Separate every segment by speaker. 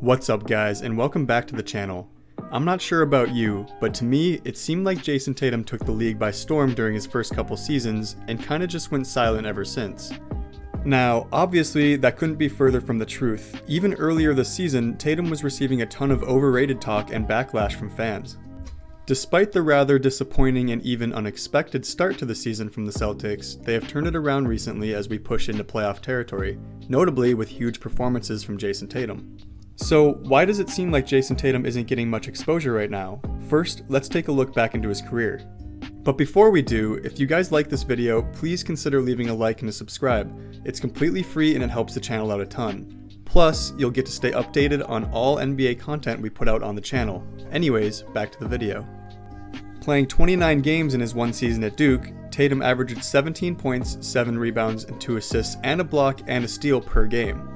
Speaker 1: What's up guys, and welcome back to the channel. I'm not sure about you, but to me, it seemed like Jayson Tatum took the league by storm during his first couple seasons and kinda just went silent ever since. Now, obviously, that couldn't be further from the truth. Even earlier this season, Tatum was receiving a ton of overrated talk and backlash from fans. Despite the rather disappointing and even unexpected start to the season from the Celtics, they have turned it around recently as we push into playoff territory, notably with huge performances from Jayson Tatum. So, why does it seem like Jayson Tatum isn't getting much exposure right now? First, let's take a look back into his career. But before we do, if you guys like this video, please consider leaving a like and a subscribe. It's completely free and it helps the channel out a ton. Plus, you'll get to stay updated on all NBA content we put out on the channel. Anyways, back to the video. Playing 29 games in his one season at Duke, Tatum averaged 17 points, 7 rebounds, and 2 assists, and a block and a steal per game.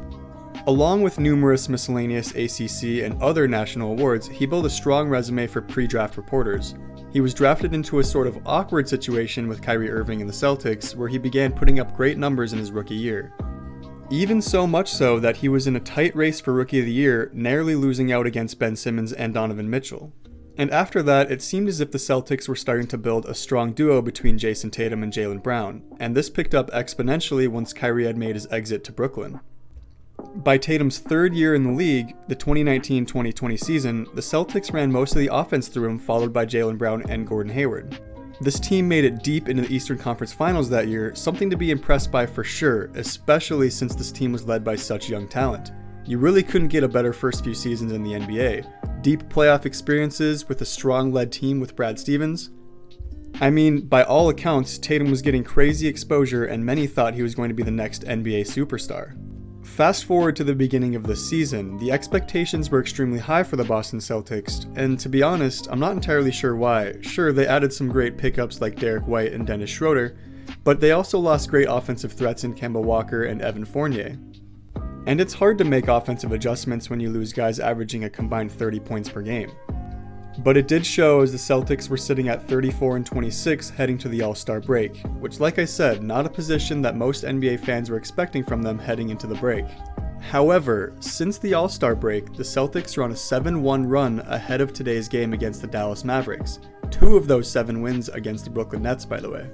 Speaker 1: Along with numerous miscellaneous ACC and other national awards, he built a strong resume for pre-draft reporters. He was drafted into a sort of awkward situation with Kyrie Irving and the Celtics, where he began putting up great numbers in his rookie year. Even so much so that he was in a tight race for Rookie of the Year, narrowly losing out against Ben Simmons and Donovan Mitchell. And after that, it seemed as if the Celtics were starting to build a strong duo between Jayson Tatum and Jaylen Brown, and this picked up exponentially once Kyrie had made his exit to Brooklyn. By Tatum's third year in the league, the 2019-2020 season, the Celtics ran most of the offense through him, followed by Jaylen Brown and Gordon Hayward. This team made it deep into the Eastern Conference Finals that year, something to be impressed by for sure, especially since this team was led by such young talent. You really couldn't get a better first few seasons in the NBA. Deep playoff experiences with a strong led team with Brad Stevens. I mean, by all accounts, Tatum was getting crazy exposure and many thought he was going to be the next NBA superstar. Fast forward to the beginning of this season, the expectations were extremely high for the Boston Celtics, and to be honest, I'm not entirely sure why. Sure, they added some great pickups like Derek White and Dennis Schroeder, but they also lost great offensive threats in Kemba Walker and Evan Fournier. And it's hard to make offensive adjustments when you lose guys averaging a combined 30 points per game. But it did show as the Celtics were sitting at 34-26 heading to the All-Star break, which, like I said, not a position that most NBA fans were expecting from them heading into the break. However, since the All-Star break, the Celtics are on a 7-1 run ahead of today's game against the Dallas Mavericks. 2 of those 7 wins against the Brooklyn Nets, by the way.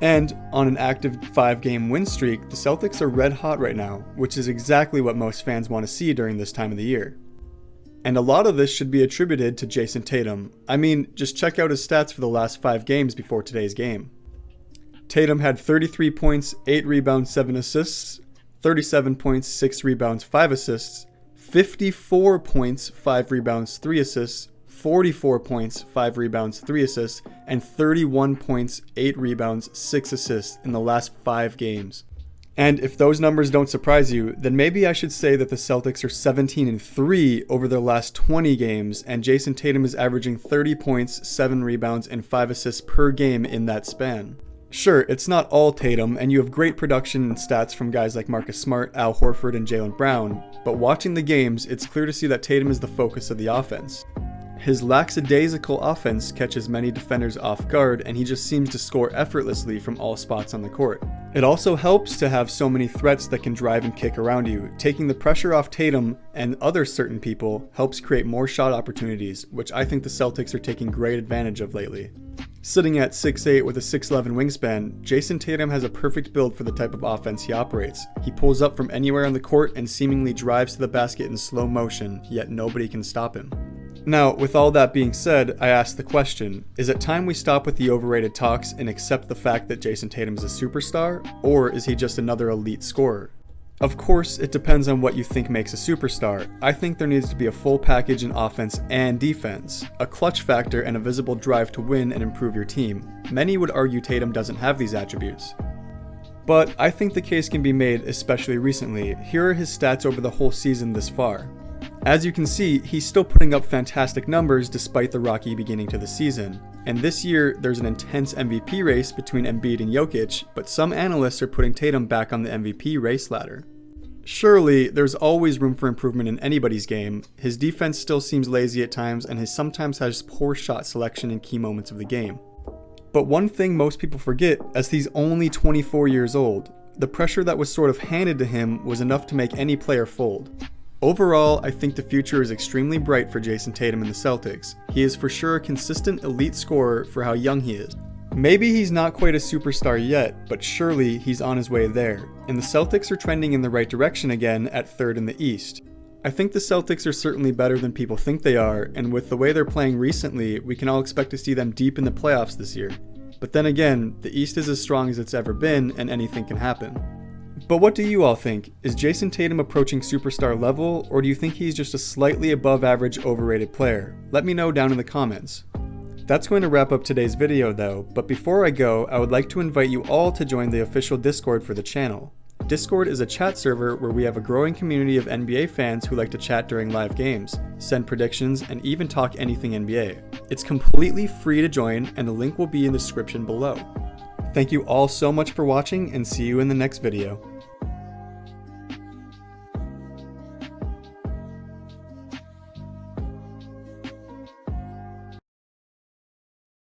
Speaker 1: And on an active 5-game win streak, the Celtics are red hot right now, which is exactly what most fans want to see during this time of the year. And a lot of this should be attributed to Jayson Tatum. I mean, just check out his stats for the last 5 games before today's game. Tatum had 33 points, 8 rebounds, 7 assists, 37 points, 6 rebounds, 5 assists, 54 points, 5 rebounds, 3 assists, 44 points, 5 rebounds, 3 assists, and 31 points, 8 rebounds, 6 assists in the last 5 games. And if those numbers don't surprise you, then maybe I should say that the Celtics are 17-3 over their last 20 games, and Jayson Tatum is averaging 30 points, 7 rebounds, and 5 assists per game in that span. Sure, it's not all Tatum, and you have great production and stats from guys like Marcus Smart, Al Horford, and Jaylen Brown, but watching the games, it's clear to see that Tatum is the focus of the offense. His lackadaisical offense catches many defenders off guard, and he just seems to score effortlessly from all spots on the court. It also helps to have so many threats that can drive and kick around you. Taking the pressure off Tatum and other certain people helps create more shot opportunities, which I think the Celtics are taking great advantage of lately. Sitting at 6'8 with a 6'11 wingspan, Jayson Tatum has a perfect build for the type of offense he operates. He pulls up from anywhere on the court and seemingly drives to the basket in slow motion, yet nobody can stop him. Now, with all that being said, I ask the question, is it time we stop with the overrated talks and accept the fact that Jayson Tatum is a superstar, or is he just another elite scorer? Of course, it depends on what you think makes a superstar. I think there needs to be a full package in offense and defense, a clutch factor and a visible drive to win and improve your team. Many would argue Tatum doesn't have these attributes. But I think the case can be made, especially recently. Here are his stats over the whole season this far. As you can see, he's still putting up fantastic numbers despite the rocky beginning to the season. And this year, there's an intense MVP race between Embiid and Jokic, but some analysts are putting Tatum back on the MVP race ladder. Surely, there's always room for improvement in anybody's game. His defense still seems lazy at times, and he sometimes has poor shot selection in key moments of the game. But one thing most people forget, as he's only 24 years old, the pressure that was sort of handed to him was enough to make any player fold. Overall, I think the future is extremely bright for Jayson Tatum and the Celtics. He is for sure a consistent elite scorer for how young he is. Maybe he's not quite a superstar yet, but surely he's on his way there, and the Celtics are trending in the right direction again at third in the East. I think the Celtics are certainly better than people think they are, and with the way they're playing recently, we can all expect to see them deep in the playoffs this year. But then again, the East is as strong as it's ever been, and anything can happen. But what do you all think? Is Jayson Tatum approaching superstar level, or do you think he's just a slightly above average overrated player? Let me know down in the comments. That's going to wrap up today's video though, but before I go, I would like to invite you all to join the official Discord for the channel. Discord is a chat server where we have a growing community of NBA fans who like to chat during live games, send predictions, and even talk anything NBA. It's completely free to join, and the link will be in the description below. Thank you all so much for watching, and see you in the next video.